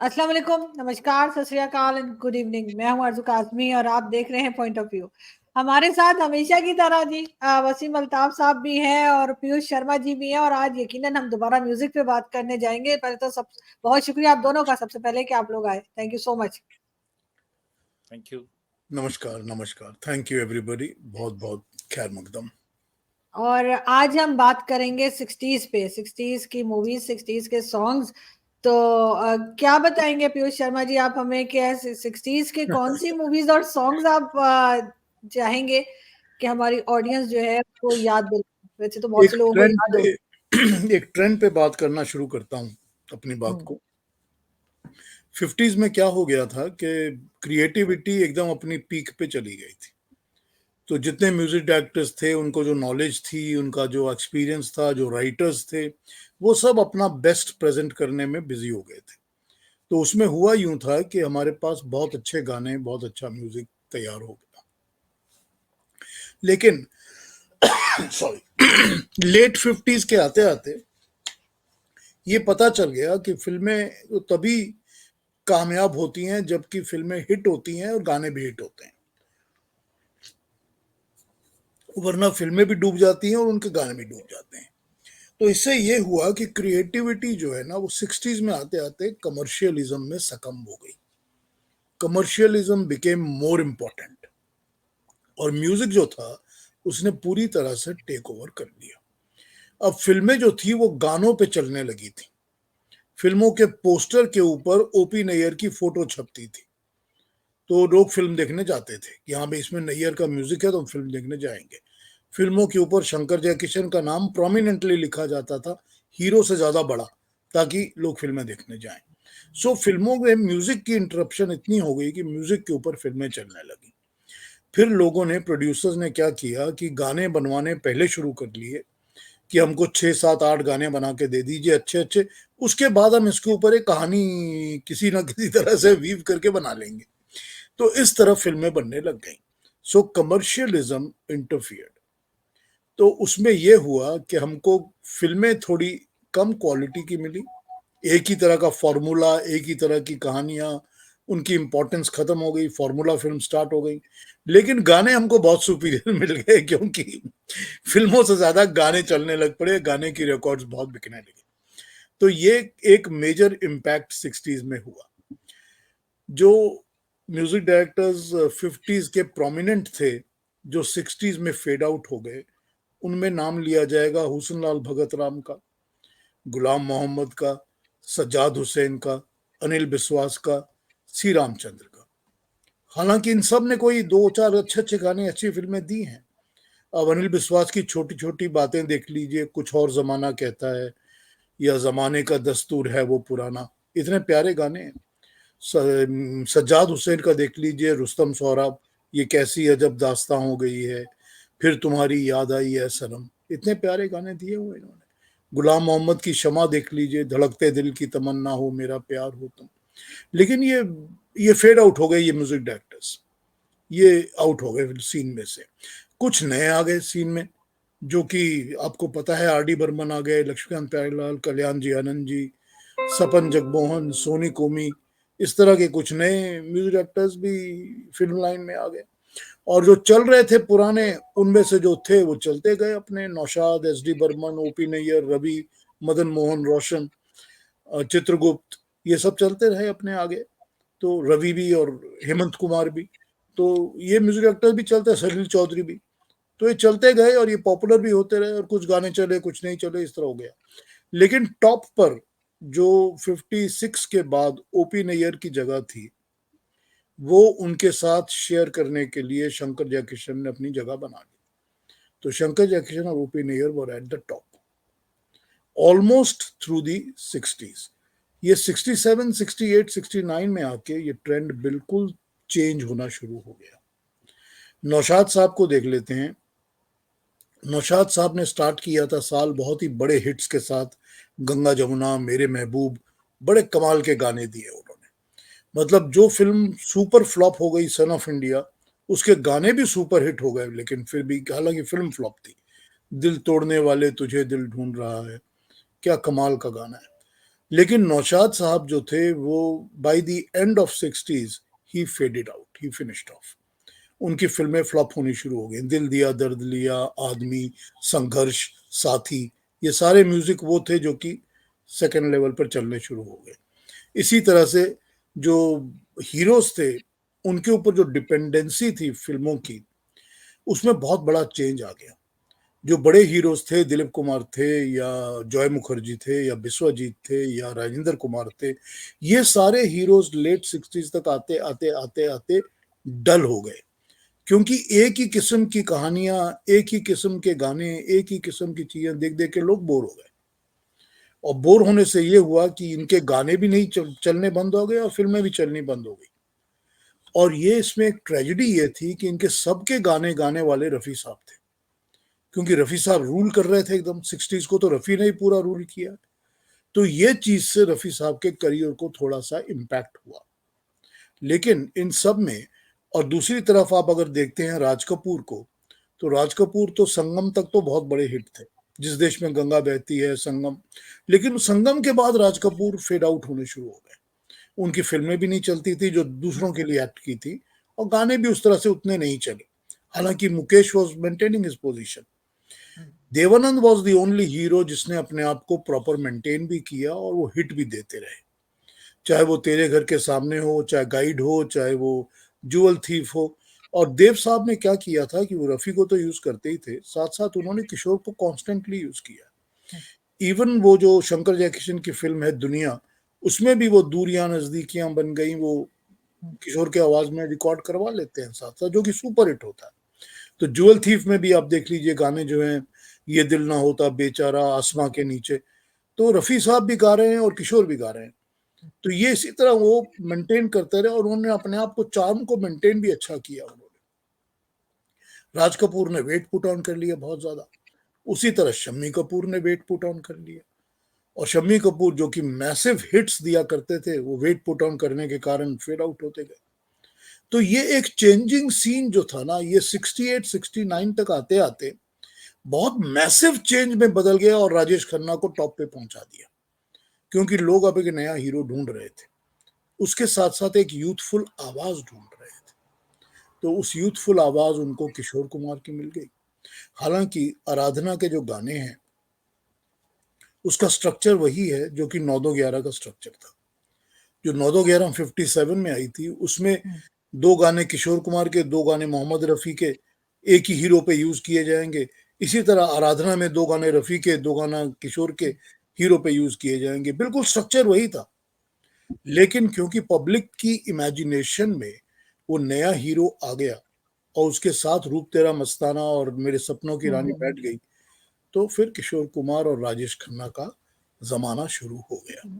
अस्सलाम वालेकुम, नमस्कार, सत श्री अकाल एंड गुड इवनिंग। मैं हूं अर्जु काज़मी और आप देख रहे हैं पॉइंट ऑफ व्यू। हमारे साथ हमेशा की तरह जी वसीम अल्ताफ साहब भी हैं और पीयूष शर्मा जी भी हैं और आज यकीनन हम दोबारा म्यूजिक पे बात करने जाएंगे। पहले तो सब बहुत शुक्रिया आप दोनों का, सबसे पहले कि आप लोग आए। Thank you so much. Thank you. नमस्कार नमस्कार, थैंक यू एवरीबॉडी, बहुत बहुत खैर मकदम। और आज हम बात करेंगे 60s पे, 60s की मूवीज, 60s के सॉन्ग्स। तो क्या बताएंगे पीयूष शर्मा जी आप हमें कि 60s के कौन सी मूवीज और सॉन्ग्स आप चाहेंगे कि हमारी ऑडियंस जो है उसको याद दिलाए? वैसे तो बहुत एक से लोगों को ट्रेंड याद पे होगी। एक ट्रेंड पे बात करना शुरू करता हूँ अपनी बात हम्म। को। 50s में क्या हो गया था कि क्रिएटिविटी एकदम अपनी पीक पे चली गई थी। तो जितने म्यूजिक डायरेक्टर्स थे, उनको जो नॉलेज थी, उनका जो एक्सपीरियंस था, जो राइटर्स थे, वो सब अपना बेस्ट प्रेजेंट करने में बिजी हो गए थे। तो उसमें हुआ यूं था कि हमारे पास बहुत अच्छे गाने, बहुत अच्छा म्यूजिक तैयार हो गया। लेकिन सॉरी, लेट 50s के आते आते ये पता चल गया कि फिल्में तो तभी कामयाब होती हैं जबकि फिल्में हिट होती हैं और गाने भी हिट होते हैं, वरना फिल्में भी डूब जाती हैं और उनके गाने भी डूब जाते हैं। तो इससे ये हुआ कि क्रिएटिविटी जो है ना, वो 60s में आते आते कमर्शियलिज्म में सकम हो गई। कमर्शियलिज्म बिकेम मोर इम्पोर्टेंट और म्यूजिक जो था उसने पूरी तरह से टेक ओवर कर लिया। अब फिल्में जो थी वो गानों पे चलने लगी थी। फिल्मों के पोस्टर के ऊपर ओपी नैयर की फोटो छपती थी, तो लोग फिल्म देखने जाते थे कि हाँ भाई इसमें नैयर का म्यूजिक है तो हम फिल्म देखने जाएंगे। फिल्मों के ऊपर शंकर जयकिशन का नाम प्रोमिनेंटली लिखा जाता था, हीरो से ज्यादा बड़ा, ताकि लोग फिल्में देखने जाएं। सो फिल्मों में म्यूजिक की इंटरप्शन इतनी हो गई कि म्यूजिक के ऊपर फिल्में चलने लगी। फिर लोगों ने, प्रोड्यूसर्स ने क्या किया कि गाने बनवाने पहले शुरू कर लिए कि हमको 6 7 8 गाने बना के दे दीजिए अच्छे अच्छे, उसके बाद हम इसके ऊपर एक कहानी किसी ना किसी तरह से वीव करके बना लेंगे। तो इस तरह फिल्में बनने लग गई। सो कमर्शियलिज्म इंटरफियर्ड। तो उसमें यह हुआ कि हमको फिल्में थोड़ी कम क्वालिटी की मिली, एक ही तरह का फॉर्मूला, एक ही तरह की कहानियां, उनकी इंपॉर्टेंस खत्म हो गई, फॉर्मूला फिल्म स्टार्ट हो गई। लेकिन गाने हमको बहुत सुपीरियर मिल गए क्योंकि फिल्मों से ज्यादा गाने चलने लग पड़े, गाने की रिकॉर्ड्स बहुत बिकने लगे। तो ये एक मेजर इम्पैक्ट 60s में हुआ। जो म्यूजिक डायरेक्टर्स 50s के प्रोमिनेंट थे, जो 60s में फेड आउट हो गए, उनमें नाम लिया जाएगा हुस्न लाल भगत राम का, गुलाम मोहम्मद का, सज्जाद हुसैन का, अनिल बिस्वास का, सी रामचंद्र का। हालांकि इन सब ने कोई 2 4 अच्छे अच्छे गाने, अच्छी फिल्में दी हैं। अब अनिल बिस्वास की छोटी छोटी बातें देख लीजिए, कुछ और जमाना कहता है, या जमाने का दस्तूर है वो पुराना, इतने प्यारे गाने हैं। सज्जाद हुसैन का देख लीजिए, रुस्तम सौरभ, ये कैसी अजब दास्तां हो गई है, फिर तुम्हारी याद आई है सनम, इतने प्यारे गाने दिए हुए इन्होंने। गुलाम मोहम्मद की शमा देख लीजिए, धड़कते दिल की तमन्ना हो, मेरा प्यार हो तुम। लेकिन ये फेड आउट हो गए, ये म्यूजिक डायरेक्टर्स ये आउट हो गए सीन में से। कुछ नए आ गए सीन में, जो कि आपको पता है, आर डी बर्मन आ गए, लक्ष्मीकांत प्यारेलाल, कल्याण जी आनंद जी, सपन जगमोहन, सोनी कोमी, इस तरह के कुछ नए म्यूजिक डायरेक्टर्स भी फिल्म लाइन में आ गए। और जो चल रहे थे पुराने, उनमें से जो थे वो चलते गए अपने, Naushad, S D Burman, O P Nayyar, Ravi, Madan Mohan, Roshan, Chitragupt, ये सब चलते रहे अपने आगे। तो रवि भी और हेमंत कुमार भी, तो ये म्यूजिक डायरेक्टर भी चलते, सलील चौधरी भी। तो ये चलते गए और ये पॉपुलर भी होते रहे, और कुछ गाने चले कुछ नहीं चले, इस तरह हो गया। लेकिन टॉप पर जो 56 के बाद ओपी नैयर की जगह थी, वो उनके साथ शेयर करने के लिए शंकर जयकिशन ने अपनी जगह बना ली। तो शंकर जयकिशन और OP Nayyar were at the top almost through the 60s। ये 67 68 69 में आके ये ट्रेंड बिल्कुल चेंज होना शुरू हो गया। नौशाद साहब को देख लेते हैं। नौशाद साहब ने स्टार्ट किया था साल बहुत ही बड़े हिट्स के साथ, गंगा जमुना, मेरे महबूब, बड़े कमाल के गाने दिए उन्होंने। मतलब जो फिल्म सुपर फ्लॉप हो गई, सन ऑफ इंडिया, उसके गाने भी सुपर हिट हो गए, लेकिन फिर भी, हालांकि फिल्म फ्लॉप थी। दिल तोड़ने वाले तुझे दिल ढूंढ रहा है, क्या कमाल का गाना है। लेकिन नौशाद साहब जो थे वो by the end of 60s he faded out, he finished of. उनकी फिल्में फ्लॉप होनी शुरू हो गई। दिल दिया दर्द लिया, आदमी, संघर्ष, साथी, ये सारे म्यूजिक वो थे जो कि सेकंड लेवल पर चलने शुरू हो गए। इसी तरह से जो हीरोज थे उनके ऊपर जो डिपेंडेंसी थी फिल्मों की, उसमें बहुत बड़ा चेंज आ गया। जो बड़े हीरोज थे, दिलीप कुमार थे या जॉय मुखर्जी थे या बिस्वाजीत थे या राजेंद्र कुमार थे, ये सारे हीरोज लेट 60s तक आते आते आते आते डल हो गए, क्योंकि एक ही किस्म की कहानियां, एक ही किस्म के गाने, एक ही किस्म की चीजें देख देख के लोग बोर हो गए। और बोर होने से ये हुआ कि इनके गाने भी नहीं चलने बंद हो गए और फिल्में भी चलनी बंद हो गई। और ये इसमें एक ट्रेजेडी ये थी कि इनके सबके गाने गाने वाले रफी साहब थे, क्योंकि रफी साहब रूल कर रहे थे एकदम। 60s को तो रफी ने ही पूरा रूल किया। तो ये चीज से रफी साहब के करियर को थोड़ा सा इम्पैक्ट हुआ। लेकिन इन सब में, और दूसरी तरफ आप अगर देखते हैं राज कपूर को, तो राज कपूर तो संगम तक तो बहुत बड़े हिट थे, जिस देश में गंगा बहती है, संगम। लेकिन संगम के बाद राज कपूर फेड आउट होने शुरू हो गए। उनकी फिल्में भी नहीं चलती थी जो दूसरों के लिए एक्ट की थी, और गाने भी उस तरह से उतने नहीं चले। हालांकि Mukesh was maintaining his position. Dev Anand was the only hero जिसने अपने आप को प्रॉपर मेंटेन भी किया और वो हिट भी देते रहे, चाहे वो तेरे घर के सामने हो, चाहे गाइड हो, चाहे वो जुअल थीफ हो। और देव साहब ने क्या किया था कि वो रफी को तो यूज करते ही थे, साथ साथ उन्होंने किशोर को कॉन्स्टेंटली यूज किया। इवन वो जो शंकर जयकिशन की फिल्म है दुनिया, उसमें भी वो दूरियां नजदीकियां बन गई, वो किशोर के आवाज में रिकॉर्ड करवा लेते हैं साथ साथ, जो कि सुपर हिट होता है। तो जुअल थीफ में भी आप देख लीजिए गाने जो हैं, ये दिल ना होता बेचारा, आसमां के नीचे, तो रफी साहब भी गा रहे हैं और किशोर भी गा रहे हैं। तो ये इसी तरह वो मेंटेन करते रहे और उन्होंने अपने आप को, चार्म को मेंटेन भी अच्छा किया उन्होंने। राज कपूर ने वेट पुट ऑन कर लिया बहुत ज्यादा, उसी तरह शम्मी कपूर ने वेट पुट ऑन कर लिया। और शम्मी कपूर जो कि मैसिव हिट्स दिया करते थे, वो वेट पुट ऑन करने के कारण फेड आउट होते गए। तो ये एक चेंजिंग सीन जो था ना, ये 68 69 तक आते आते बहुत मैसिव चेंज में बदल गया और राजेश खन्ना को टॉप पे पहुंचा दिया, क्योंकि लोग अब एक नया हीरो ढूंढ रहे थे, उसके साथ साथ एक यूथफुल आवाज ढूंढ रहे थे। तो उस यूथफुल आवाज उनको किशोर कुमार की मिल गई। हालांकि आराधना के जो गाने हैं उसका स्ट्रक्चर वही है जो कि 9-2-11 का स्ट्रक्चर था। जो 9-2-11 57 में आई थी, उसमें 2 गाने किशोर कुमार के, 2 गाने मोहम्मद रफी के एक ही हीरो पे यूज किए जाएंगे। इसी तरह आराधना में 2 गाने रफी के, 2 गाना किशोर के हीरो पे यूज किए जाएंगे। बिल्कुल स्ट्रक्चर वही था। लेकिन क्योंकि पब्लिक की इमेजिनेशन में वो नया हीरो आ गया और उसके साथ रूप तेरा मस्ताना और मेरे सपनों की रानी बैठ गई, तो फिर किशोर कुमार और राजेश खन्ना का जमाना शुरू हो गया।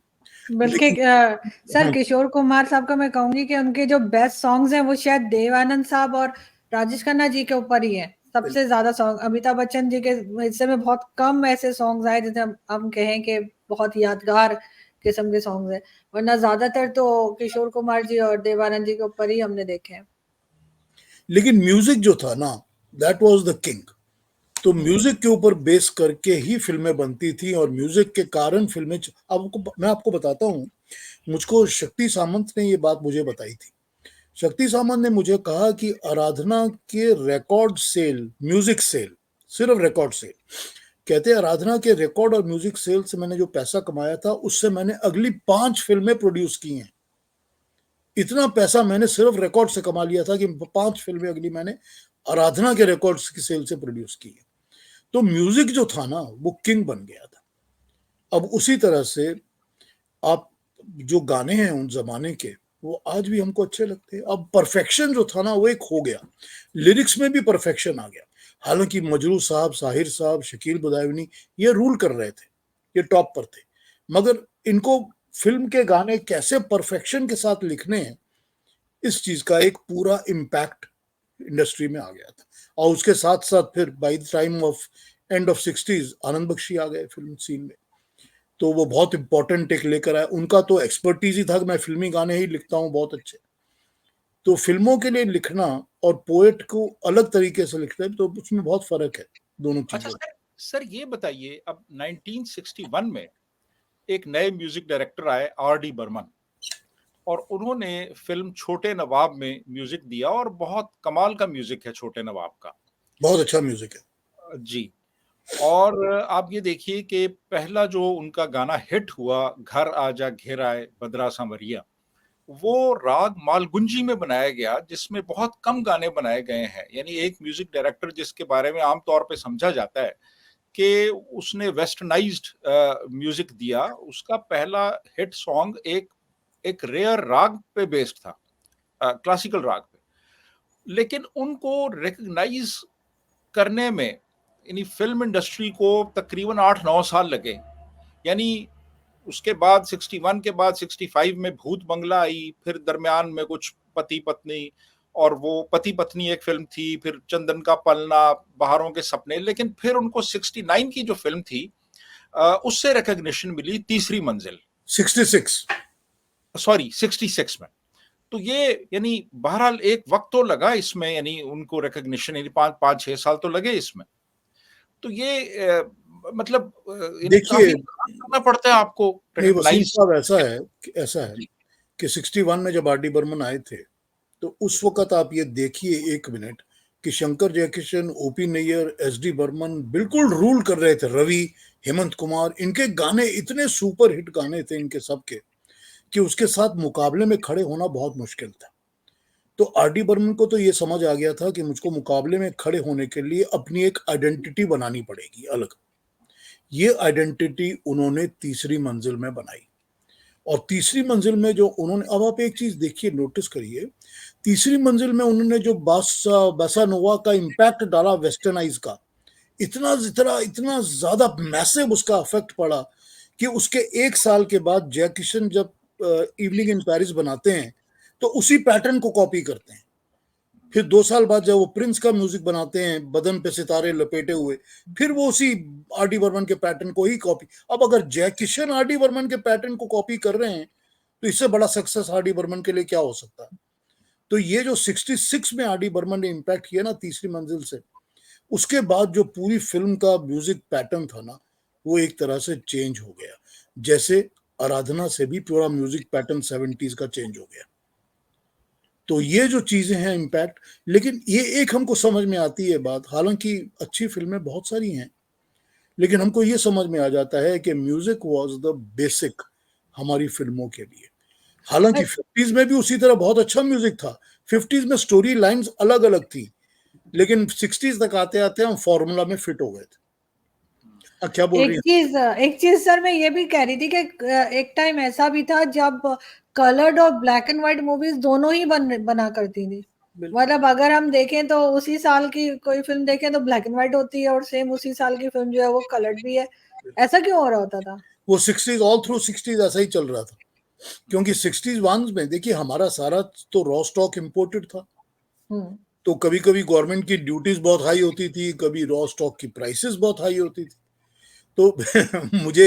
बल्कि सर हाँ, किशोर कुमार साहब का मैं कहूंगी कि उनके जो बेस्ट सॉन्ग्स हैं वो शायद देवानंद साहब और राजेश खन्ना जी के ऊपर ही हैं। सबसे ज्यादा सॉन्ग अमिताभ बच्चन जी के हिस्से में बहुत कम ऐसे सॉन्ग्स आए जैसे हम कहें कि बहुत यादगार किस्म के सॉन्ग्स हैं, वरना ज्यादातर तो किशोर कुमार जी और देवानंद जी के ऊपर ही हमने देखे हैं। लेकिन म्यूजिक जो था ना, दैट वाज द किंग। तो म्यूजिक के ऊपर बेस करके ही फिल्में बनती थी और म्यूजिक के कारण फिल्में मैं आपको बताता हूँ, मुझको शक्ति सामंत ने ये बात मुझे बताई थी। शक्ति सामंत ने मुझे कहा कि आराधना के रिकॉर्ड सेल, म्यूजिक सेल, सिर्फ रिकॉर्ड सेल, कहते हैं आराधना के रिकॉर्ड और म्यूजिक सेल से मैंने जो पैसा कमाया था उससे मैंने अगली 5 फिल्में प्रोड्यूस की हैं। इतना पैसा मैंने सिर्फ रिकॉर्ड से कमा लिया था कि 5 फिल्में अगली मैंने आराधना के रिकॉर्ड्स की सेल से प्रोड्यूस की है। तो म्यूजिक जो था ना वो किंग बन गया था। अब उसी तरह से आप जो गाने हैं उन जमाने के, वो आज भी हमको अच्छे लगते हैं। अब परफेक्शन जो था ना वो एक हो गया, लिरिक्स में भी परफेक्शन आ गया। हालांकि मजरू साहब, साहिर साहब, शकील बदायूनी ये रूल कर रहे थे, ये टॉप पर थे, मगर इनको फिल्म के गाने कैसे परफेक्शन के साथ लिखने हैं, इस चीज का एक पूरा इम्पैक्ट इंडस्ट्री में आ गया था। और उसके साथ साथ फिर by the time of end of 60s आनंद बख्शी आ गए फिल्म सीन में, तो वो बहुत इंपॉर्टेंट टेक लेकर आए। उनका तो एक्सपर्टीज ही था कि मैं फिल्मी गाने ही लिखता हूँ बहुत अच्छे। तो फिल्मों के लिए लिखना और पोएट को अलग तरीके से लिखना, तो उसमें बहुत फर्क है दोनों अच्छा चीजों में। सर, ये बताइए अब 1961 में एक नए म्यूजिक डायरेक्टर आए R.D. बर्मन, और उन्होंने फिल्म छोटे नवाब में म्यूजिक दिया, और बहुत कमाल का म्यूजिक है छोटे नवाब का। बहुत अच्छा म्यूजिक है जी। और आप ये देखिए कि पहला जो उनका गाना हिट हुआ, घर आजा घेर आए बदरा सांवरिया, वो राग मालगुंजी में बनाया गया, जिसमें बहुत कम गाने बनाए गए हैं। यानी एक म्यूजिक डायरेक्टर जिसके बारे में आमतौर पे समझा जाता है कि उसने वेस्टर्नाइज्ड म्यूजिक दिया, उसका पहला हिट सॉन्ग एक रेयर राग पे बेस्ड था, क्लासिकल राग पे। लेकिन उनको रिकग्नाइज करने में यानी फिल्म इंडस्ट्री को तकरीबन 8-9 साल लगे। यानी उसके बाद 61 के बाद 65 में भूत बंगला आई, फिर दरमियान में कुछ पति पत्नी, और वो पति पत्नी एक फिल्म थी, फिर चंदन का पलना, बहारों के सपने। लेकिन फिर उनको 69 की जो फिल्म थी उससे रिकग्निशन मिली, तीसरी मंजिल, 66 में। तो ये यानी बहरहाल एक वक्त तो लगा इसमें, यानी उनको रिकग्निशन, यानी 5-6 साल तो लगे इसमें। तो ये मतलब देखिए, काफी काम करना पड़ता है आपको नहीं, वसीम रिकग्नाइज। साहब, ऐसा है कि 61 में जब R.D. बर्मन आए थे, तो उस वक्त आप ये देखिए 1 मिनट कि शंकर जयकिशन, ओपी नैयर, S.D. बर्मन बिल्कुल रूल कर रहे थे। रवि, हेमंत कुमार, इनके गाने इतने सुपर हिट गाने थे इनके सबके, कि उसके साथ मुकाबले में खड़े होना बहुत मुश्किल था। तो R.D. बर्मन को तो ये समझ आ गया था कि मुझको मुकाबले में खड़े होने के लिए अपनी एक आइडेंटिटी बनानी पड़ेगी अलग। ये आइडेंटिटी उन्होंने तीसरी मंजिल में बनाई, और तीसरी मंजिल में जो उन्होंने, अब आप एक चीज देखिए, नोटिस करिए, तीसरी मंजिल में उन्होंने जो बासा नोवा का इम्पैक्ट डाला वेस्टर्नाइज का, इतना इतना इतना ज्यादा मैसिव उसका इफेक्ट पड़ा कि उसके 1 साल के बाद जय किशन जब इवनिंग इन पेरिस बनाते हैं तो उसी पैटर्न को कॉपी करते हैं। फिर 2 साल बाद जब वो प्रिंस का म्यूजिक बनाते हैं, बदन पे सितारे लपेटे हुए, फिर वो उसी R.D. बर्मन के पैटर्न को ही कॉपी। अब अगर जय किशन R.D. बर्मन के पैटर्न को कॉपी कर रहे हैं तो इससे बड़ा सक्सेस R.D. बर्मन के लिए क्या हो सकता है। तो ये जो 66 में R.D. बर्मन ने इम्पैक्ट किया ना तीसरी मंजिल से, उसके बाद जो पूरी फिल्म का म्यूजिक पैटर्न था ना, वो एक तरह से चेंज हो गया, जैसे आराधना से भी पूरा म्यूजिक पैटर्न 70s का चेंज हो गया। तो ये जो चीजें हैं इम्पैक्ट, लेकिन ये एक हमको समझ में आती है बात, हालांकि अच्छी फिल्में बहुत सारी हैं, लेकिन हमको ये समझ में आ जाता है कि म्यूजिक वाज द बेसिक हमारी फिल्मों के लिए। हालांकि 50s में भी उसी तरह बहुत अच्छा म्यूजिक था। 50s में स्टोरी लाइंस अलग अलग थी, लेकिन 60s तक आते आते हम फॉर्मूला में फिट हो गए थे। क्या बोल रही हैं? एक चीज सर मैं ये भी कह रही थी कि एक टाइम ऐसा भी था जब कलर्ड और ब्लैक एंड व्हाइट मूवीज दोनों ही बना करती थी। मतलब अगर हम देखें तो उसी साल की कोई फिल्म देखें तो ब्लैक एंड व्हाइट होती है, और सेम उसी साल की फिल्म जो है वो कलर्ड भी है। ऐसा क्यों हो रहा होता था? वो 60s, ऑल थ्रू 60s ऐसा ही चल रहा था, क्योंकि 60s वंस में देखिए हमारा सारा तो रॉ स्टॉक इंपोर्टेड था। तो कभी कभी गवर्नमेंट की ड्यूटीज बहुत हाई होती थी, कभी रॉ स्टॉक की प्राइसेस बहुत हाई होती थी। तो मुझे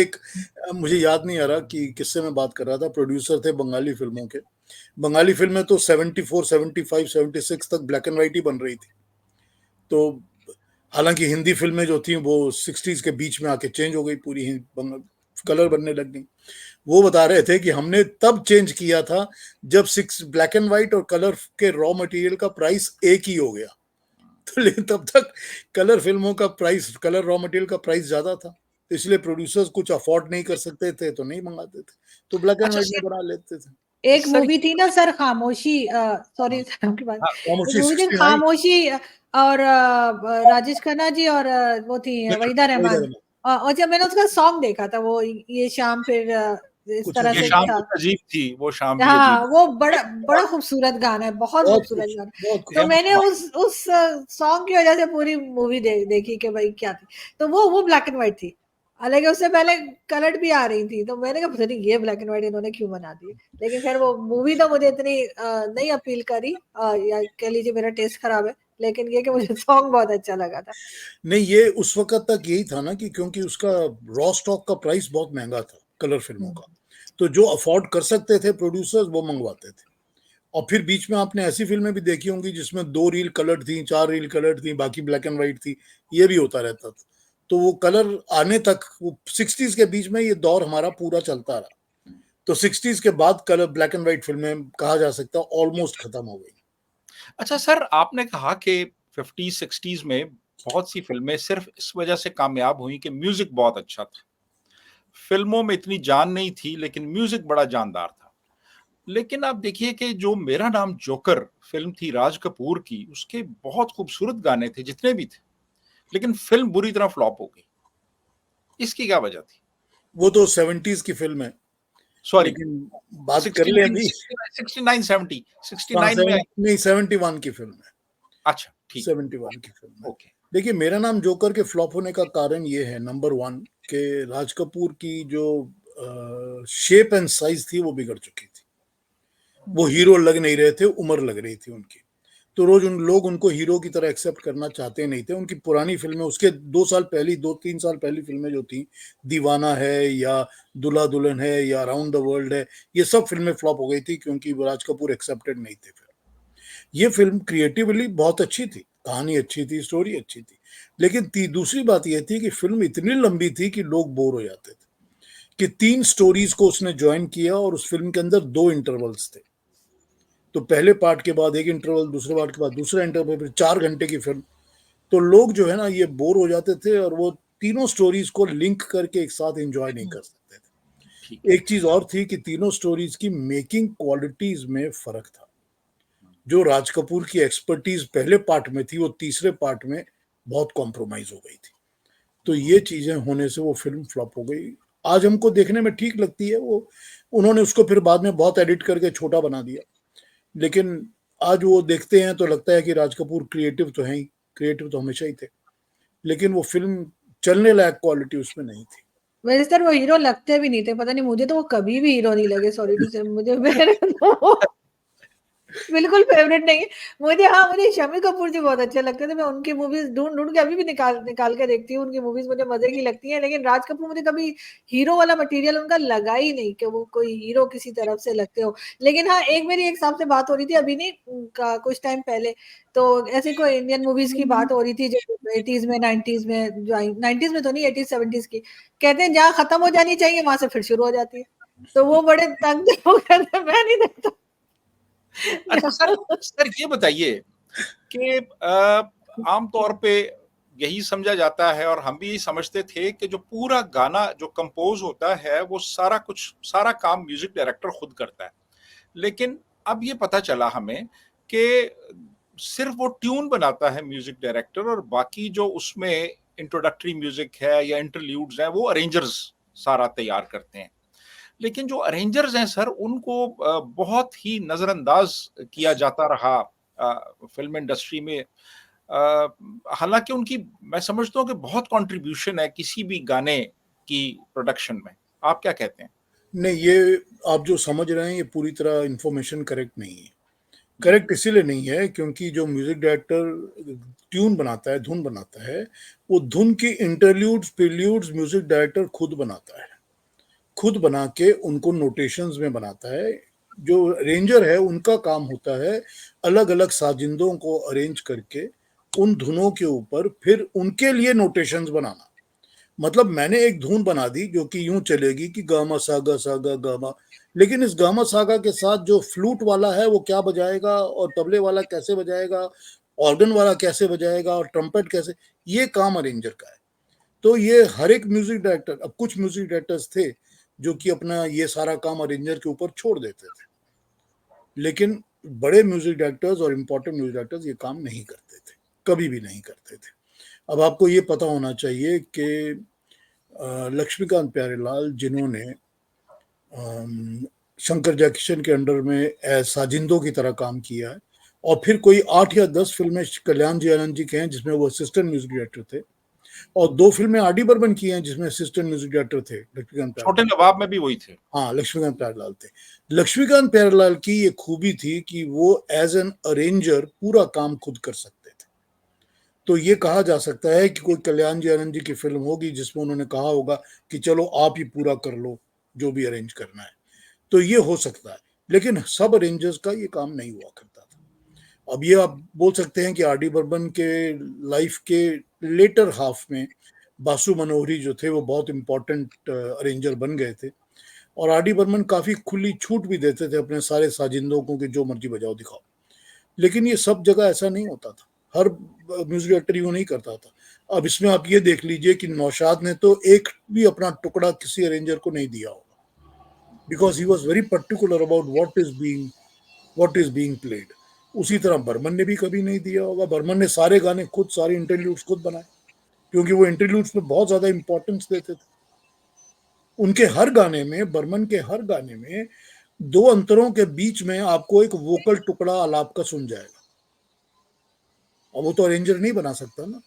याद नहीं आ रहा कि किससे मैं बात कर रहा था, प्रोड्यूसर थे बंगाली फिल्मों के। बंगाली फिल्में तो 74, 75, 76 तक ब्लैक एंड व्हाइट ही बन रही थी। तो हालांकि हिंदी फिल्में जो थी वो 60s के बीच में आके चेंज हो गई, पूरी कलर बनने लग गई। वो बता रहे थे कि हमने तब चेंज किया था जब ब्लैक एंड व्हाइट और कलर के रॉ मटेरियल का प्राइस एक ही हो गया। तो लेकिन तब तक कलर फिल्मों का प्राइस, कलर रॉ मटेरियल का प्राइस ज्यादा था, तो इसलिए प्रोड्यूसर्स कुछ अफोर्ड नहीं कर सकते थे तो नहीं मंगाते थे, तो ब्लैक एंड व्हाइट में बना लेते थे। एक मूवी थी ना सर, खामोशी, सॉरी सर आपकी बात, एक मूवी थी खामोशी, और राजेश खन्ना जी, और वो थी वहीदा रहमान। और जब मैंने उसका सॉन्ग देखा था, वो ये शाम फिर इस तरह से था, अजीब थी वो शाम भी हाँ, अजीब। वो बड़ा खूबसूरत गाना है, बहुत खूबसूरत गाना। तो मैंने उस सॉन्ग की वजह से पूरी मूवी देखी कि भाई क्या थी। तो वो ब्लैक एंड व्हाइट थी, हालांकि उससे पहले कलर्ड भी आ रही थी। तो मैंने कहा पता नहीं ये ब्लैक एंड व्हाइट इन्होंने क्यों बना दी। लेकिन खैर वो मूवी तो मुझे इतनी नहीं अपील करी, या कह लीजिए मेरा टेस्ट खराब है, लेकिन ये कि मुझे सॉन्ग बहुत अच्छा लगा था। नहीं, ये उस वक्त तक यही था ना कि क्योंकि उसका रॉ स्टॉक का प्राइस बहुत महंगा था कलर फिल्मों का, तो जो अफोर्ड कर सकते थे प्रोड्यूसर्स वो मंगवाते थे। और फिर बीच में आपने ऐसी फिल्में भी देखी होंगी जिसमें 2 रील कलर्ड थी, 4 रील कलर्ड थी, बाकी ब्लैक एंड व्हाइट थी, ये भी होता रहता था। तो वो कलर आने तक, वो 60s के बीच में ये दौर हमारा पूरा चलता रहा। तो 60s के बाद कलर ब्लैक एंड व्हाइट फिल्में कहा जा सकता है ऑलमोस्ट खत्म हो गई। अच्छा सर, आपने कहा कि 50 60s में बहुत सी फिल्में सिर्फ इस वजह से कामयाब हुई कि म्यूजिक बहुत अच्छा था। फिल्मों में इतनी जान नहीं थी लेकिन म्यूजिक बड़ा जानदार था। लेकिन आप देखिए कि जो मेरा नाम जोकर फिल्म थी राज कपूर की, उसके बहुत खूबसूरत गाने थे जितने भी थे, लेकिन फिल्म बुरी तरह फ्लॉप हो गई। इसकी क्या वजह थी? वो तो 70s की फिल्म है, सॉरी, लेकिन बात कर ले 69 अभी। 69 70 69 में आई। नहीं, 71 की फिल्म है। अच्छा, ठीक, 71 की फिल्म है। ओके। देखिए, मेरा नाम जोकर के फ्लॉप होने का कारण ये है, नंबर 1 कि राज कपूर की जो शेप एंड साइज थी वो बिगड़ चुकी थी। वो हीरो लग नहीं रहे थे, उम्र लग रही थी उनकी। तो रोज उन लोग उनको हीरो की तरह एक्सेप्ट करना चाहते नहीं थे। उनकी पुरानी फिल्में, उसके 2 3 साल पहली फिल्में जो थी, दीवाना है या दुल्हा दुल्हन है या अराउंड द वर्ल्ड है, ये सब फिल्में फ्लॉप हो गई थी क्योंकि राज कपूर एक्सेप्टेड नहीं थे। फिर ये फिल्म क्रिएटिवली बहुत अच्छी थी, कहानी अच्छी थी, स्टोरी अच्छी थी, लेकिन दूसरी बात यह थी कि फिल्म इतनी लंबी थी कि लोग बोर हो जाते थे। कि 3 स्टोरीज को उसने ज्वाइन किया और उस फिल्म के अंदर 2 इंटरवल्स थे। तो पहले पार्ट के बाद एक इंटरवल, दूसरे पार्ट के बाद दूसरा इंटरवल, फिर 4 घंटे की फिल्म। तो लोग जो है ना, ये बोर हो जाते थे और वो तीनों स्टोरीज को लिंक करके एक साथ एंजॉय नहीं कर सकते थे। एक चीज और थी कि तीनों स्टोरीज की मेकिंग क्वालिटीज में फर्क था। जो राज कपूर की एक्सपर्टीज पहले पार्ट में थी, वो तीसरे पार्ट में बहुत कॉम्प्रोमाइज हो गई थी। तो ये चीजें होने से वो फिल्म फ्लॉप हो गई। आज हमको देखने में ठीक लगती है वो, उन्होंने उसको फिर बाद में बहुत एडिट करके छोटा बना दिया, लेकिन आज वो देखते हैं तो लगता है कि राज कपूर क्रिएटिव तो है ही, क्रिएटिव तो हमेशा ही थे, लेकिन वो फिल्म चलने लायक क्वालिटी उसमें नहीं थी। वैसे सर वो हीरो लगते भी नहीं थे, पता नहीं, मुझे तो वो कभी भी हीरो नहीं लगे, सॉरी टू से। मुझे मेरे तो बिल्कुल फेवरेट नहीं है मुझे। हाँ, मुझे शम्मी कपूर जी बहुत अच्छे लगते थे। मैं उनकी मूवीज ढूंढ ढूंढ के अभी भी निकाल निकाल के देखती हूँ। उनकी मूवीज मुझे मजे की लगती हैं, लेकिन राज कपूर मुझे कभी हीरो वाला मटेरियल उनका लगा ही नहीं कि वो कोई हीरो किसी तरफ से लगते हो। लेकिन हाँ, एक मेरी एक साहब से बात हो रही थी अभी नहीं का कुछ टाइम पहले, तो ऐसे कोई इंडियन मूवीज की बात हो रही थी जो 80s में 90s में, जो 90s में तो नहीं, 80s 70s की। कहते हैं जहाँ खत्म हो जानी चाहिए वहां से फिर शुरू हो जाती है। तो वो बड़े तंग हो गए थे, मैं नहीं देखता। अच्छा सर, ये बताइए कि आमतौर पे यही समझा जाता है और हम भी यही समझते थे कि जो पूरा गाना जो कंपोज होता है वो सारा काम म्यूजिक डायरेक्टर खुद करता है। लेकिन अब ये पता चला हमें कि सिर्फ वो ट्यून बनाता है म्यूजिक डायरेक्टर, और बाकी जो उसमें इंट्रोडक्टरी म्यूजिक है या इंटरल्यूड्स हैं वो अरेंजर्स सारा तैयार करते हैं। लेकिन जो अरेंजर्स हैं सर, उनको बहुत ही नजरअंदाज किया जाता रहा फिल्म इंडस्ट्री में। हालांकि उनकी, मैं समझता हूँ कि बहुत कंट्रीब्यूशन है किसी भी गाने की प्रोडक्शन में। आप क्या कहते हैं? नहीं, ये आप जो समझ रहे हैं ये पूरी तरह इंफॉर्मेशन करेक्ट नहीं है। करेक्ट इसीलिए नहीं है क्योंकि जो म्यूजिक डायरेक्टर ट्यून बनाता है, धुन बनाता है, वो धुन की इंटरल्यूड्स प्रील्यूड्स म्यूजिक डायरेक्टर खुद बनाता है, खुद बना के उनको नोटेशंस में बनाता है। जो अरेंजर है उनका काम होता है अलग अलग साजिंदों को अरेंज करके उन धुनों के ऊपर फिर उनके लिए नोटेशंस बनाना। मतलब मैंने एक धुन बना दी जो कि यूं चलेगी कि गामा सागा गामा, लेकिन इस गामा सागा के साथ जो फ्लूट वाला है वो क्या बजाएगा, और तबले वाला कैसे बजाएगा, ऑर्गन वाला कैसे बजाएगा, और ट्रम्पेट कैसे, ये काम अरेंजर का है। तो ये हर एक म्यूजिक डायरेक्टर, अब कुछ म्यूजिक डायरेक्टर्स थे जो कि अपना ये सारा काम अरेंजर के ऊपर छोड़ देते थे, लेकिन बड़े म्यूजिक डायरेक्टर्स और इम्पोर्टेंट म्यूजिक डायरेक्टर्स ये काम नहीं करते थे, कभी भी नहीं करते थे। अब आपको ये पता होना चाहिए कि लक्ष्मीकांत प्यारेलाल जिन्होंने शंकर जयकिशन के अंडर में साजिंदों की तरह काम किया है, और फिर कोई 8 या 10 फिल्में कल्याण जी आनंद जी के हैं जिसमें वो असिस्टेंट म्यूजिक डायरेक्टर थे, और 2 फिल्में आर डी बर्मन की हैं जिसमें असिस्टेंट म्यूजिक डायरेक्टर थे लक्ष्मीकांत छोटे प्यारेलाल। नवाब में भी वही थे। हाँ, लक्ष्मीकांत प्यारेलाल थे। लक्ष्मीकांत प्यारेलाल की ये खूबी थी कि वो एज एन अरेंजर पूरा काम खुद कर सकते थे। तो ये कहा जा सकता है कि कोई कल्याण जी आनंद जी की फिल्म होगी जिसमें उन्होंने कहा होगा कि चलो आप ही पूरा कर लो जो भी अरेंज करना है, तो ये हो सकता है, लेकिन सब अरेंजर्स का ये काम नहीं हुआ करता था। अब ये आप बोल सकते हैं कि आर डी बर्मन के लाइफ के लेटर हाफ में बासु मनोहरी जो थे वो बहुत इम्पोर्टेंट अरेंजर बन गए थे, और आर डी बर्मन काफी खुली छूट भी देते थे अपने सारे साजिंदों को कि जो मर्जी बजाओ दिखाओ। लेकिन ये सब जगह ऐसा नहीं होता था, हर म्यूजिक डायरेक्टर यूं नहीं करता था। अब इसमें आप ये देख लीजिए कि नौशाद ने तो एक भी अपना टुकड़ा किसी अरेंजर को नहीं दिया होगा, because he was very particular about what is being played. उसी तरह बर्मन ने भी कभी नहीं दिया होगा। बर्मन ने सारे गाने खुद, सारे इंटरल्यूड्स खुद बनाए, क्योंकि वो इंटरल्यूड्स में बहुत ज्यादा इंपॉर्टेंस देते थे। उनके हर गाने में, बर्मन के हर गाने में दो अंतरों के बीच में आपको एक वोकल टुकड़ा आलाप का सुन जाएगा, और वो तो अरेंजर नहीं बना सकता ना।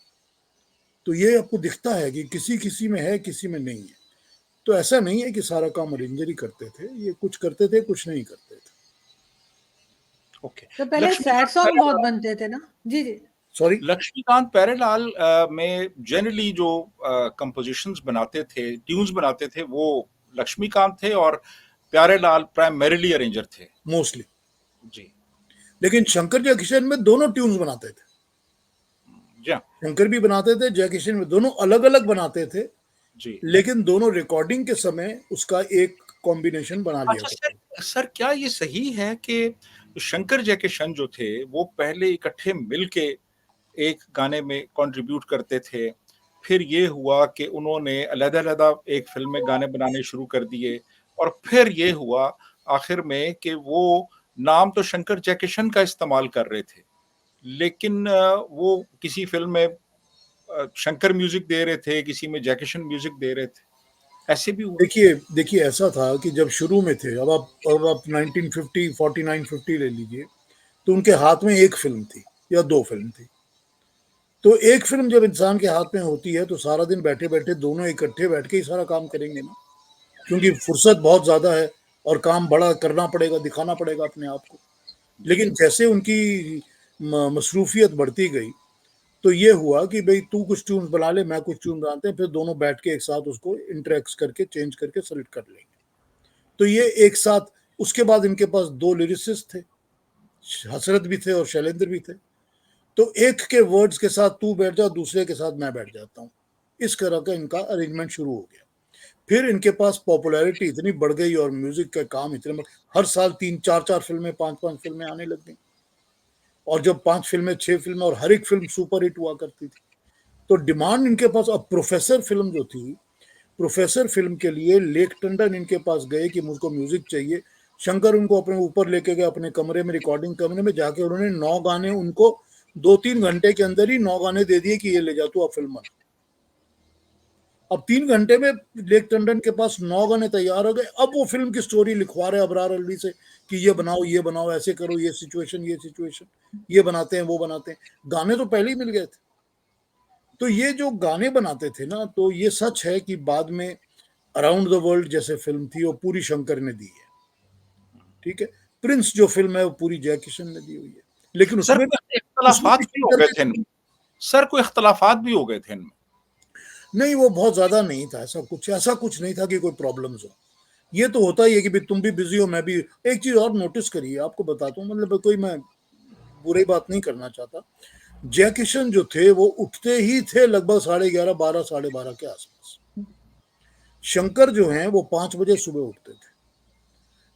तो ये आपको दिखता है कि किसी किसी में है, किसी में नहीं है। तो ऐसा नहीं है कि सारा काम अरेंजर ही करते थे, ये कुछ करते थे, कुछ नहीं करते थे। ओके। तो पहले सैड सॉन्ग बहुत बनते थे ना? जी जी, सॉरी। लक्ष्मीकांत प्यारेलाल में जनरली जो कंपोजिशंस बनाते थे, ट्यून्स बनाते थे, वो लक्ष्मीकांत थे और प्यारेलाल प्राइमरीली अरेंजर थे मोस्टली जी। लेकिन शंकर जयकिशन में दोनों ट्यून्स बनाते थे। जी शंकर भी बनाते थे, जयकिशन में, दोनों अलग अलग बनाते थे जी। लेकिन दोनों रिकॉर्डिंग के समय उसका एक कॉम्बिनेशन बना लिया अच्छा करते थे। सर, क्या ये सही है कि शंकर जयकिशन जो थे वो पहले इकट्ठे मिलके एक गाने में कंट्रीब्यूट करते थे, फिर ये हुआ कि उन्होंने अलग-अलग एक फिल्म में गाने बनाने शुरू कर दिए, और फिर ये हुआ आखिर में कि वो नाम तो शंकर जयकिशन का इस्तेमाल कर रहे थे, लेकिन वो किसी फिल्म में शंकर म्यूजिक दे रहे थे, किसी में जयकिशन म्यूजिक दे रहे थे, ऐसे भी हुआ। देखिए ऐसा था कि जब शुरू में थे, अब आप 1950 49 50 ले लीजिए, तो उनके हाथ में एक फिल्म थी या दो फिल्म थी। तो एक फिल्म जब इंसान के हाथ में होती है तो सारा दिन बैठे बैठे दोनों इकट्ठे बैठ के ही सारा काम करेंगे ना, क्योंकि फुर्सत बहुत ज्यादा है और काम बड़ा करना पड़ेगा, दिखाना पड़ेगा अपने आप को। लेकिन जैसे उनकी मसरूफियत बढ़ती गई तो ये हुआ कि भाई तू कुछ ट्यून्स बना ले, मैं कुछ ट्यून बनाते हैं, फिर दोनों बैठ के एक साथ उसको इंटरेक्ट करके चेंज करके सेलेक्ट कर लेंगे। तो ये एक साथ, उसके बाद इनके पास दो लिरिसिस्ट थे, हसरत भी थे और शैलेंद्र भी थे। तो एक के वर्ड्स के साथ तू बैठ जा, दूसरे के साथ मैं बैठ जाता हूँ, इस तरह का इनका अरेंजमेंट शुरू हो गया। फिर इनके पास पॉपुलैरिटी इतनी बढ़ गई और म्यूजिक का काम इतने, हर साल 3-4 फिल्में, 5-5 फिल्में आने लग गई, और जब 5 फिल्में 6 फिल्में और हर एक फिल्म सुपर हिट हुआ करती थी, तो डिमांड इनके पास। अब प्रोफेसर फिल्म जो थी, प्रोफेसर फिल्म के लिए लेक टंडन इनके पास गए कि मुझको म्यूजिक चाहिए। शंकर उनको अपने ऊपर लेके गए, अपने कमरे में, रिकॉर्डिंग कमरे में जाके उन्होंने 9 गाने उनको 2-3 घंटे के अंदर ही 9 गाने दे दिए कि ये ले जा तू अब फिल्म बना। अब 3 घंटे में लेक टंडन के पास 9 गाने तैयार हो गए। अब वो फिल्म की स्टोरी लिखवा रहे अबरार अलवी से कि ये बनाओ, ऐसे करो, ये सिचुएशन, ये बनाते हैं, वो बनाते हैं। गाने तो पहले ही मिल गए थे। तो ये जो गाने बनाते थे ना, तो ये सच है कि बाद में अराउंड द वर्ल्ड जैसे फिल्म थी वो पूरी शंकर ने दी है, ठीक है। प्रिंस जो फिल्म है वो पूरी जयकिशन ने दी हुई है, लेकिन सर उसमें कोई इख्तलाफात भी हो गए थे इनमें। सर कोई इख्तलाफात भी हो गए थे इनमें। नहीं, वो बहुत ज्यादा नहीं था, ऐसा कुछ नहीं था कि कोई प्रॉब्लम्स हो। ये तो होता ही है कि भाई तुम भी बिजी हो, मैं भी। एक चीज और नोटिस करिए, आपको बताता हूँ, मतलब कोई मैं बुरी बात नहीं करना चाहता। जयकिशन जो थे वो उठते ही थे लगभग 11:30, 12, 12:30 के आसपास। शंकर जो हैं वो 5 बजे सुबह उठते थे।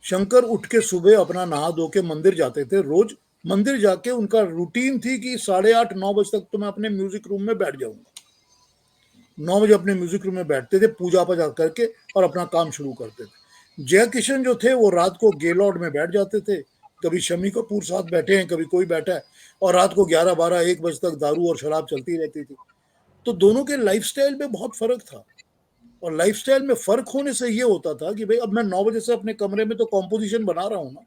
शंकर उठ के सुबह अपना नहा धो के मंदिर जाते थे रोज। मंदिर जाके उनका रूटीन थी कि 8:30, 9 बजे तक तो मैं अपने म्यूजिक रूम में बैठ जाऊंगा। 9 बजे अपने म्यूजिक रूम में बैठते थे, पूजा पाजा करके, और अपना काम शुरू करते थे। जयकिशन जो थे वो रात को गेलॉर्ड में बैठ जाते थे, कभी शमी कपूर साथ बैठे हैं, कभी कोई बैठा है, और रात को 11, 12, 1 बजे तक दारू और शराब चलती रहती थी। तो दोनों के लाइफस्टाइल में बहुत फर्क था, और लाइफस्टाइल में फर्क होने से ये होता था कि भाई अब मैं 9 बजे से अपने कमरे में तो कॉम्पोजिशन बना रहा हूँ ना,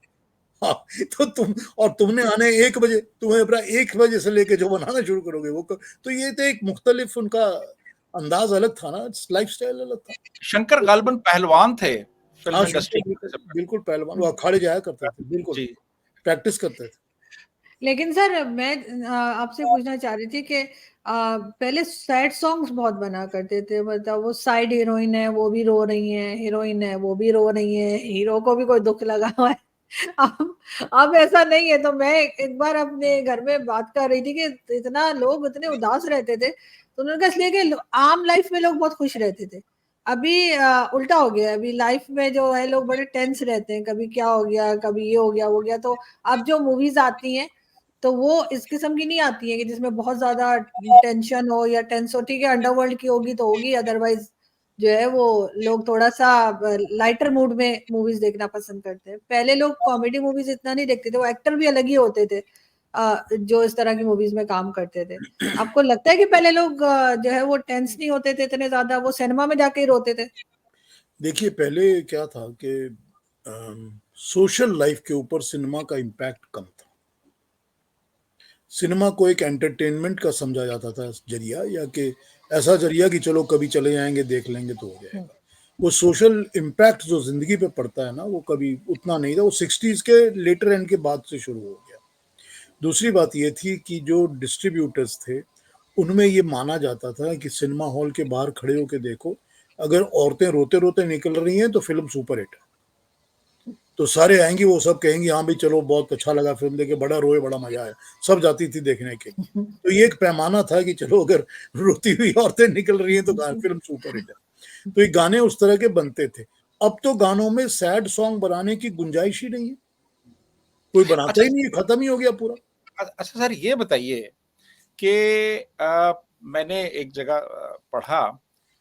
हाँ, तो तुमने आने 1 बजे, तुम्हें अपना 1 बजे से लेके जो बनाना शुरू करोगे वो तो ये तो एक मुख्तलिफ उनका अंदाज अलग था ना, लाइफस्टाइल अलग था। शंकर गालिबन पहलवान थे फिल्म हाँ, इंडस्ट्री शंकर के। बिल्कुल पहलवान, वो अखाड़े जाया करते थे, बिल्कुल जी। प्रैक्टिस करते थे। लेकिन सर मैं आपसे पूछना चाह रही थी कि पहले सैड सॉन्ग्स बहुत बना करते थे, मतलब वो साइड हीरोइन है वो भी रो रही है, हीरोइन है वो भी रो रही है, हीरो को भी कोई दुख लगा हुआ है। अब ऐसा नहीं है। तो मैं एक बार अपने घर में बात कर रही थी कि इतना लोग इतने उदास रहते थे, तो उन्होंने कहा इसलिए कि आम लाइफ में लोग बहुत खुश रहते थे, अभी उल्टा हो गया, अभी लाइफ में जो है लोग बड़े टेंस रहते हैं, कभी क्या हो गया, कभी ये हो गया वो गया। तो अब जो मूवीज आती हैं तो वो इस किस्म की नहीं आती है कि जिसमें बहुत ज्यादा टेंशन हो या टेंस हो। ठीक है, अंडरवर्ल्ड की होगी तो होगी, अदरवाइज जो है वो लोग थोड़ा सा लाइटर मूड में मूवीज देखना पसंद करते हैं। पहले लोग कॉमेडी मूवीज इतना नहीं देखते थे, वो एक्टर भी अलग ही होते थे जो इस तरह की मूवीज में काम करते थे। आपको लगता है कि पहले लोग जो है वो टेंस नहीं होते थे इतने ज्यादा, वो सिनेमा में जाके ही रोते थे? देखिए पहले क्या था कि सोशल लाइफ के ऊपर सिनेमा का इम्पैक्ट कम था। सिनेमा को एक एंटरटेनमेंट का समझा जाता था जरिया, या कि ऐसा जरिया कि चलो कभी चले जाएंगे देख लेंगे तो हो जाएगा। वो सोशल इम्पैक्ट जो जिंदगी पे पड़ता है ना, वो कभी उतना नहीं था। वो 60s के लेटर एंड के बाद से शुरू हो गया। दूसरी बात ये थी कि जो डिस्ट्रीब्यूटर्स थे उनमें ये माना जाता था कि सिनेमा हॉल के बाहर खड़े होकर देखो, अगर औरतें रोते रोते निकल रही हैं तो फिल्म सुपर हिट है। तो सारे आएंगे, वो सब कहेंगे हाँ भाई चलो बहुत अच्छा लगा फिल्म देखे, बड़ा रोए, बड़ा मजा आया, सब जाती थी देखने के। तो ये एक पैमाना था कि चलो अगर रोती हुई औरतें निकल रही हैं तो फिल्म सुपर हिट है। तो ये गाने उस तरह के बनते थे। अब तो गानों में सैड सॉन्ग बनाने की गुंजाइश ही नहीं है, कोई बनाता अच्छा ही नहीं है, खत्म ही हो गया पूरा। अच्छा सर, ये बताइए कि मैंने एक जगह पढ़ा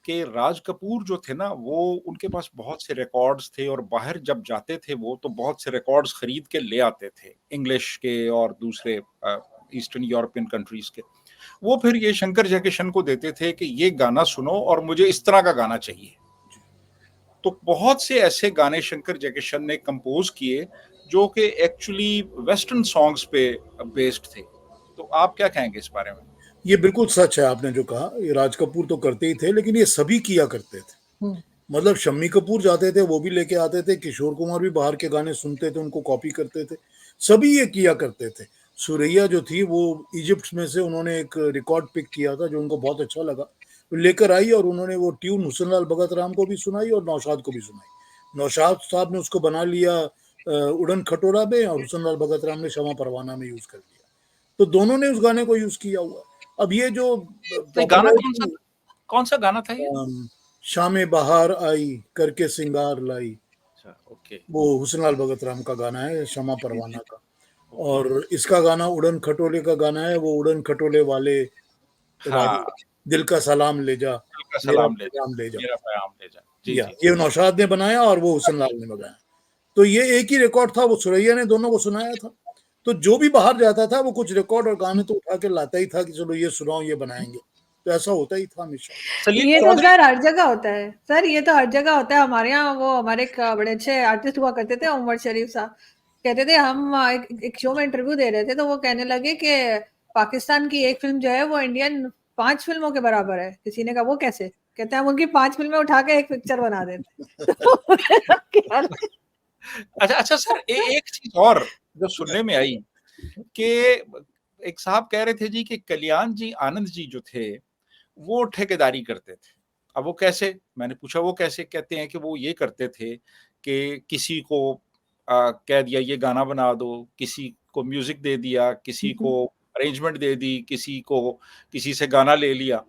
कि राज कपूर जो थे ना, वो उनके पास बहुत से रिकॉर्ड्स थे और बाहर जब जाते थे वो तो बहुत से रिकॉर्ड्स खरीद के ले आते थे, इंग्लिश के और दूसरे ईस्टर्न यूरोपियन कंट्रीज के। वो फिर ये शंकर जयकिशन को देते थे कि ये गाना सुनो और मुझे इस तरह का गाना चाहिए। तो बहुत से ऐसे गाने शंकर जयकिशन ने कंपोज किए जो कि एक्चुअली वेस्टर्न सॉन्ग्स पे बेस्ड थे। तो आप क्या कहेंगे इस बारे में? ये बिल्कुल सच है आपने जो कहा, ये राज कपूर तो करते ही थे, लेकिन ये सभी किया करते थे। मतलब शम्मी कपूर जाते थे, वो भी लेके आते थे, किशोर कुमार भी बाहर के गाने सुनते थे, उनको कॉपी करते थे, सभी ये किया करते थे। सुरैया जो थी वो इजिप्ट में से उन्होंने एक रिकॉर्ड पिक किया था जो उनको बहुत अच्छा लगा, तो लेकर आई और उन्होंने वो ट्यून हुस्न लाल भगत राम को भी सुनाई और नौशाद को भी सुनाई। नौशाद साहब ने उसको बना लिया उड़न खटोला में, और हुस्न लाल भगत राम ने शमा परवाना में यूज कर लिया। तो दोनों ने उस गाने को यूज किया हुआ। अब ये जो तो गाना कौन सा गाना था ये? शामे बहार आई करके सिंगार लाई, ओके, वो हुस्न लाल भगत राम का गाना है, शमा परवाना का। और इसका गाना उड़न खटोले का गाना है, वो उड़न खटोले वाले हाँ, दिल का सलाम ले जा, मेरा सलाम ले जा, पैगाम ले जा। मेरा पैगाम ले जा। जी या जी ये नौशाद ने बनाया और वो हुस्न लाल ने बनाया। तो ये एक ही रिकॉर्ड था, वो सुरैया ने दोनों को सुनाया था। तो जो भी बाहर जाता था वो कुछ रिकॉर्ड और गाने तो उठा के लाता ही था कि चलो ये सुनाओ, ये बनाएंगे। तो ऐसा होता ही था हमेशा। ये तो सर हर जगह होता है सर, ये तो हर जगह होता है। हमारे यहाँ वो हमारे एक बड़े अच्छे आर्टिस्ट हुआ करते थे, उमर शरीफ साहब, कहते थे, हम एक शो में इंटरव्यू दे रहे थे तो वो कहने लगे कि पाकिस्तान की एक फिल्म जो है वो इंडियन 5 फिल्मों के बराबर है। किसी ने कहा वो कैसे? कहते हैं हम उनकी 5 फिल्में उठा के एक पिक्चर बना देते। अच्छा सर, एक चीज और जो सुनने में आई कि एक साहब कह रहे थे जी कि कल्याण जी आनंद जी जो थे वो ठेकेदारी करते थे। अब वो कैसे? मैंने पूछा वो कैसे? कहते हैं कि वो ये करते थे कि किसी को कह दिया ये गाना बना दो, किसी को म्यूजिक दे दिया, किसी को अरेंजमेंट दे दी, किसी से गाना ले लिया,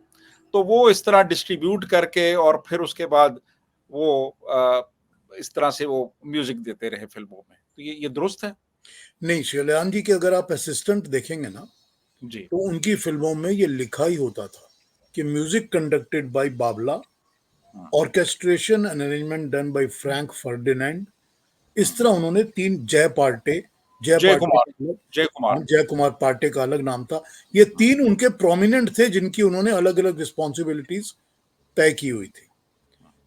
तो वो इस तरह डिस्ट्रीब्यूट करके और फिर उसके बाद वो इस तरह से वो म्यूजिक देते रहे फिल्मों में। तो ये दुरुस्त है? नहीं, कल्याण जी के अगर आप असिस्टेंट देखेंगे ना जी, तो उनकी फिल्मों में ये लिखा ही होता था कि music conducted by Babla, orchestration and arrangement done by Frank Ferdinand. इस तरह उन्होंने 3 जय कुमार पार्टे का अलग नाम था। ये 3 उनके प्रोमिनेंट थे जिनकी उन्होंने अलग अलग रिस्पॉन्सिबिलिटीज तय की हुई थी।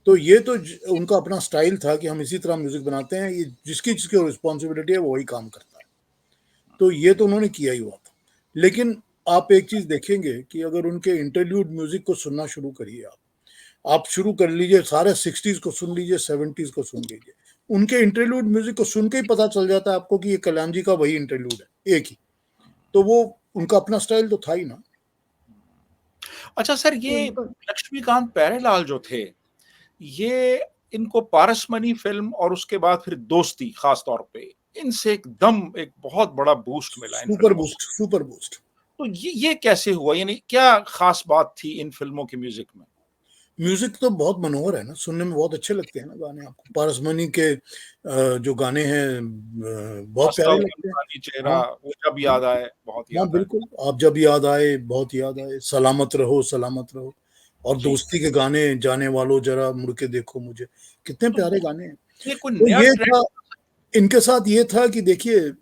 तो ये तो उनका अपना स्टाइल था कि हम इसी तरह म्यूजिक बनाते हैं, ये जिसकी रिस्पॉन्सिबिलिटी है वो वही काम करता है। तो ये तो उन्होंने किया ही हुआ था। लेकिन आप एक चीज देखेंगे कि अगर उनके इंटरल्यूड म्यूजिक को सुनना शुरू करिए, आप शुरू कर लीजिए, सारे 60s को सुन लीजिए, 70s को सुन लीजिए, उनके इंटरल्यूड म्यूजिक को सुन के ही पता चल जाता है आपको कि ये कल्याण जी का वही इंटरल्यूड है, एक ही। तो वो उनका अपना स्टाइल तो था ही ना। अच्छा सर, ये लक्ष्मीकांत प्यारेलाल जो थे, ये इनको पारसमणि फिल्म और उसके बाद फिर दोस्ती खास तौर पे, इनसे एकदम एक बहुत बड़ा बूस्ट मिला इन फिल्मों को। Super boost. तो ये कैसे हुआ, यानी क्या खास बात थी इन फिल्मों के म्यूजिक में? म्यूजिक तो बहुत मनोहर है ना, सुनने में बहुत अच्छे लगते हैं ना गाने आपको। पारस मनी के जो गाने हैं बहुत हंसता प्यारे हुआ लगते हैं। नूरानी चेहरा, हाँ वो जब याद आए, बहुत हाँ याद आए। बिल्कुल, आप जब याद आए बहुत याद आए, सलामत रहो सलामत रहो, और जी। दोस्ती के गाने, जाने वालों जरा मुड़ के देखो मुझे, कितने तो प्यारे गाने हैं। ये कोई तो नया ये ट्रेंड? था, इनके साथ ये था कि देखिए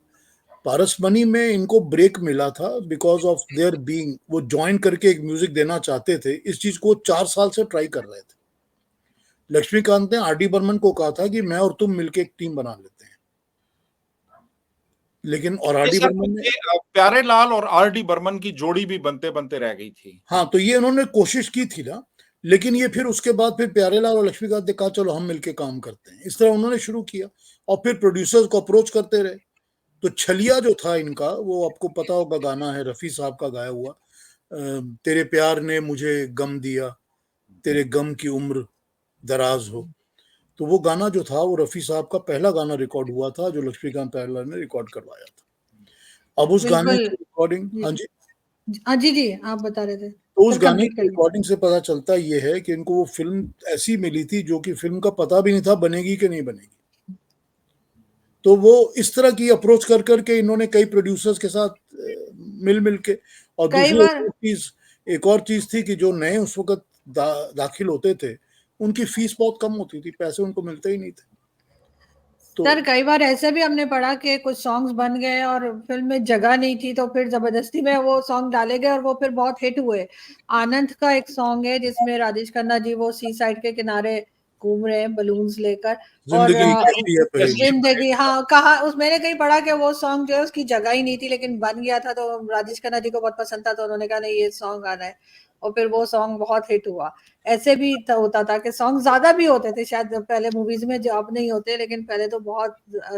पारस मनी में इनको ब्रेक मिला था बिकॉज ऑफ देयर बीइंग, वो ज्वाइन करके एक म्यूजिक देना चाहते थे, इस चीज को 4 साल से ट्राई कर रहे थे। लक्ष्मीकांत ने आर डी बर्मन को कहा था कि मैं और तुम मिलके एक टीम बना लेते हैं, लेकिन और आर ये डी सर बर्मन ने, प्यारे लाल और आर डी बर्मन की जोड़ी भी बनते बनते रह गई थी। हाँ तो ये उन्होंने कोशिश की थी ना, लेकिन ये फिर उसके बाद फिर प्यारेलाल और लक्ष्मीकांत ने कहा चलो हम मिलके काम करते हैं, इस तरह उन्होंने शुरू किया और फिर प्रोड्यूसर्स को अप्रोच करते रहे। तो छलिया जो था इनका, वो आपको पता होगा गाना है रफी साहब का गाया हुआ, तेरे प्यार ने मुझे गम दिया, तेरे गम की उम्र दराज हो। तो वो गाना जो था वो रफी साहब का पहला गाना रिकॉर्ड हुआ था जो लक्ष्मीकांत प्यारेलाल ने रिकॉर्ड करवाया था। अब उस गाने बिल्कुल की रिकॉर्डिंग, जी। हाँ जी, हाँ जी जी, आप बता रहे थे, तो उस फिर गाने कंप्लीट की करिए। रिकॉर्डिंग से पता चलता ये है कि इनको वो फिल्म ऐसी मिली थी जो कि फिल्म का पता भी नहीं था बनेगी कि नहीं बनेगी। तो वो इस तरह की अप्रोच कर करके इन्होंने कई प्रोड्यूसर्स के साथ मिल मिल के, और कई दूसरी बार एक और चीज थी कि जो नए उस वक्त दाखिल होते थे उनकी फीस बहुत कम होती थी, पैसे उनको मिलते ही नहीं थे। तो सर कई बार ऐसे भी हमने पढ़ा कि कुछ सॉन्ग्स बन गए और फिल्म में जगह नहीं थी तो फिर जबरदस्ती में वो सॉन्ग डाले गए और वो फिर बहुत हिट हुए। आनंद का एक सॉन्ग है जिसमें राजेश खन्ना जी वो सी साइड के किनारे घूम रहे हैं बलून्स लेकर, और जिंदगी कैसी है पहेली। जिंदगी, हाँ कहा उस मैंने कहीं पढ़ा कि वो सॉन्ग जो है उसकी जगह ही नहीं थी लेकिन बन गया था, तो राजेश खन्ना जी को बहुत पसंद था तो उन्होंने कहा नहीं ये सॉन्ग आना है, और फिर वो सॉन्ग बहुत हिट हुआ। ऐसे भी होता था कि सॉन्ग ज्यादा भी होते थे शायद पहले मूवीज में, जो अब नहीं होते, लेकिन पहले तो बहुत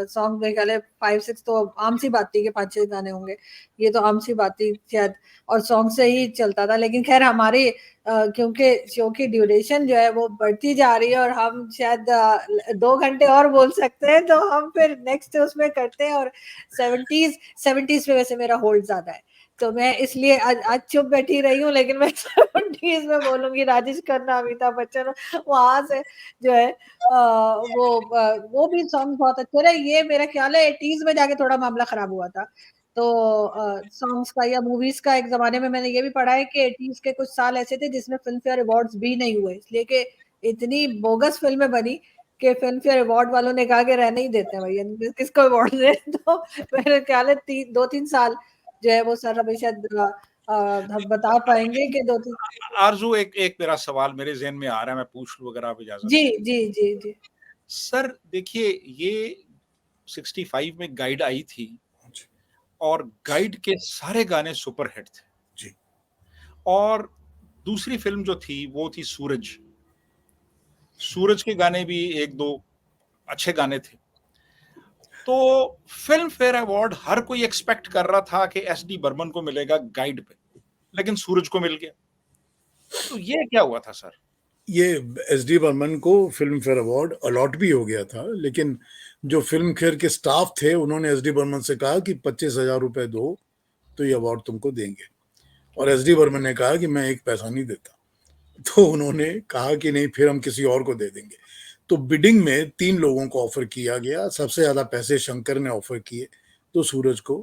सॉन्ग मेरे ख्याल है 5-6 तो आम सी बात थी कि 5-6 गाने होंगे, ये तो आम सी बात थी शायद, और सॉन्ग से ही चलता था। लेकिन खैर हमारी क्योंकि शो की ड्यूरेशन जो है वो बढ़ती जा रही है और हम शायद 2 घंटे और बोल सकते हैं, तो हम फिर नेक्स्ट उसमें करते हैं। और 70s में वैसे मेरा होल्ड ज्यादा है तो मैं इसलिए आज चुप बैठी रही हूँ, लेकिन मैं 70s में बोलूंगी। राजेश खन्ना, अमिताभ बच्चन, वहां से जो है वो भी सॉन्ग बहुत अच्छे रहे। ये मेरा ख्याल है 80s में जाके थोड़ा मामला खराब हुआ था। तो सॉन्ग्स का या मूवीज का एक जमाने में मैंने ये भी पढ़ा है कि 80s के कुछ साल ऐसे थे जिसमें फिल्म फेयर अवार्ड्स भी नहीं हुए, इसलिए कि इतनी बोगस फिल्में बनी कि फिल्म फेयर अवार्ड वालों ने कहा कि रहने ही देते हैं भैया, किसको अवार्ड दे। तो मेरे ख्याल है 2-3 साल जो है वो सर अभी शायद हम बता पाएंगे कि 2-3। आरजू, एक एक मेरा सवाल मेरे ज़हन में आ रहा है, मैं पूछ लूँ अगर आप इजाज़त जी दें? जी जी जी सर देखिए, ये 65 में गाइड आई थी और गाइड के सारे गाने सुपर हिट थे। जी। और दूसरी फ़िल्म जो थी वो थी सूरज। सूरज के गाने भी 1-2 अच्छे गाने थे। तो फ़िल्म फेयर अवार्ड हर कोई एक्सपेक्ट कर रहा था कि एस डी बर्मन को मिलेगा गाइड पे, लेकिन सूरज को मिल गया। तो ये क्या हुआ था सर? ये एस डी बर्मन को फिल्म फेयर अवार्ड अलॉट भी हो गया था, लेकिन जो फिल्म फेयर के स्टाफ थे उन्होंने एस डी बर्मन से कहा कि 25,000 रुपए दो तो ये अवार्ड तुमको देंगे, और एस डी बर्मन ने कहा कि मैं एक पैसा नहीं देता। तो उन्होंने कहा कि नहीं, फिर हम किसी और को दे देंगे। तो बिडिंग में 3 लोगों को ऑफर किया गया, सबसे ज्यादा पैसे शंकर ने ऑफर किए, तो सूरज को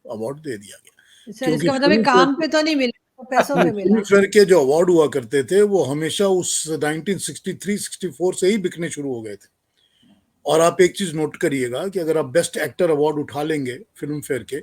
अवार्ड दे दिया गया। सर क्योंकि इसका मतलब है काम पे तो नहीं मिला, तो पैसों पे फिल्म मिला। फेयर के जो अवार्ड हुआ करते थे वो हमेशा उस 1963-64 से ही बिकने शुरू हो गए थे। और आप एक चीज नोट करिएगा कि अगर आप बेस्ट एक्टर अवार्ड उठा लेंगे फिल्म फेयर के,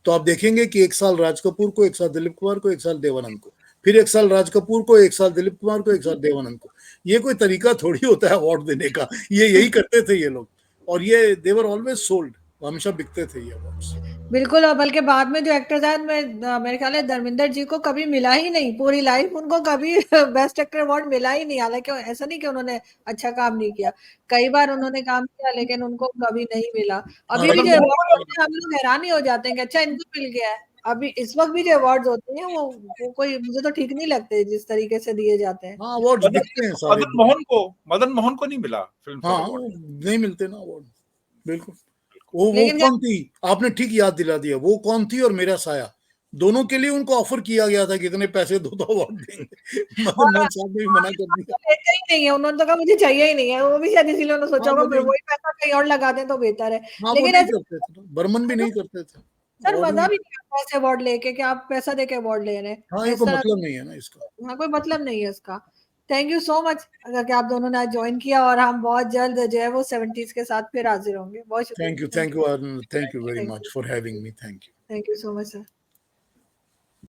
तो आप देखेंगे कि एक साल राज कपूर को, एक साल दिलीप कुमार को, एक साल देवानंद को, फिर एक साल राज कपूर को, एक साल दिलीप कुमार को, एक साल देवानंद को। ये कोई तरीका थोड़ी होता है अवार्ड देने का, ये यही करते थे ये लोग, और ये देवर ऑलवेज सोल्ड, हमेशा बिकते थे ये अवार्ड्स। बिल्कुल, और बल्कि बाद में जो एक्टर्स आए मेरे ख्याल है धर्मेंद्र जी को कभी मिला ही नहीं, पूरी लाइफ उनको कभी बेस्ट एक्टर अवार्ड मिला ही नहीं। हालांकि ऐसा नहीं कि उन्होंने अच्छा काम नहीं किया, कई बार उन्होंने काम किया लेकिन उनको कभी नहीं मिला। हाँ अभी भी मदन जो मोहन अवार्ड को होते हैं हम लोग हैरान ही हो जाते हैं कि अच्छा इनको मिल गया है। अभी इस वक्त भी जो अवार्ड होते हैं वो कोई मुझे तो ठीक नहीं लगते जिस तरीके से दिए जाते हैं। हाँ अवार्ड्स मदन बिकते हैं सारे। मदन मोहन को नहीं मिला फिल्म फेयर हाँ अवार्ड। नहीं मिलते ना अवार्ड, बिल्कुल। वो लेकिन कौन थी, आपने ठीक याद दिला दिया, वो कौन थी और मेरा साया, दोनों के लिए उनको ऑफर किया गया था कि इतने पैसे दो तो अवार्ड देंगे, मदन मोहन साहब ने भी मना कर दिया। लेते ही नहीं है, उन्होंने तो कहा मुझे चाहिए ही नहीं है, वो भी शायद इसीलिए उन्होंने सोचा हाँ, होगा वही पैसा कहीं और लगा दें तो बेहतर है। हाँ, वो लेकिन नहीं ऐसे करते थे, बर्मन भी नहीं करते थे। सर और मजा भी नहीं आता ऐसे अवार्ड लेके कि आप पैसा देके अवार्ड ले रहे हैं, हाँ, ये इस कोई तरह मतलब नहीं है ना इसका। हाँ कोई मतलब नहीं है इसका। थैंक यू सो मच अगर कि आप दोनों ने आज ज्वाइन किया, और हम बहुत जल्द जो है वो 70s के साथ फिर हाजिर होंगे। बहुत शुक्रिया। Thank you very much for having me. Thank you. Thank you so much sir.